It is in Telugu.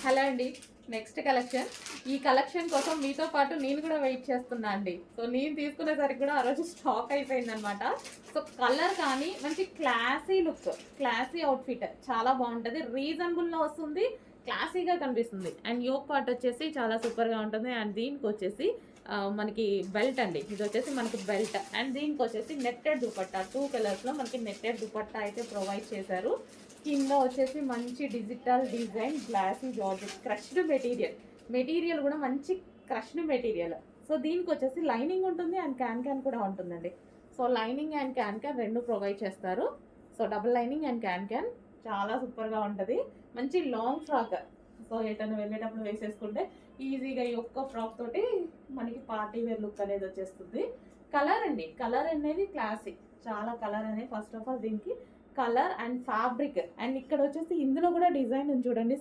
హలో అండి. Next collection. ఈ కలెక్షన్ కోసం మీతో పాటు నేను కూడా వెయిట్ చేస్తున్నా అండి. సో నేను తీసుకునేసరికి కూడా ఆ రోజు స్టాక్ అయిపోయిందనమాట. సో కలర్ కానీ మంచి క్లాసీ లుక్, క్లాసీ అవుట్ఫిట్ చాలా బాగుంటుంది. రీజనబుల్లో వస్తుంది, క్లాసీగా కనిపిస్తుంది. అండ్ యోక్ పార్ట్ వచ్చేసి చాలా సూపర్గా ఉంటుంది. అండ్ దీనికి వచ్చేసి మనకి బెల్ట్ అండి. ఇది వచ్చేసి మనకి బెల్ట్ అండ్ దీనికి వచ్చేసి నెట్టెడ్ దుపట్టా 2 కలర్స్లో మనకి నెట్టెడ్ దుపట్టా అయితే ప్రొవైడ్ చేశారు. కింద వచ్చేసి మంచి digital design glassy georgette crushed material కూడా మంచి క్రష్డ్ మెటీరియల్. సో దీనికి వచ్చేసి లైనింగ్ ఉంటుంది అండ్ క్యాన్ కూడా ఉంటుందండి. సో లైనింగ్ అండ్ క్యాన్ రెండు ప్రొవైడ్ చేస్తారు. So double lining and can చాలా సూపర్గా ఉంటుంది. మంచి లాంగ్ ఫ్రాక్. సో ఎటన్నా వెళ్ళేటప్పుడు వేసేసుకుంటే ఈజీగా ఈ ఒక్క ఫ్రాక్ తోటి మనకి పార్టీ వేర్ లుక్ అనేది వచ్చేస్తుంది. కలర్ అండి, కలర్ అనేది క్లాసిక్, చాలా కలర్ అనేది ఫస్ట్ ఆఫ్ ఆల్ దీనికి కలర్ అండ్ ఫ్యాబ్రిక్. అండ్ ఇక్కడ వచ్చేసి ఇందులో కూడా డిజైన్ ఉంది చూడండి.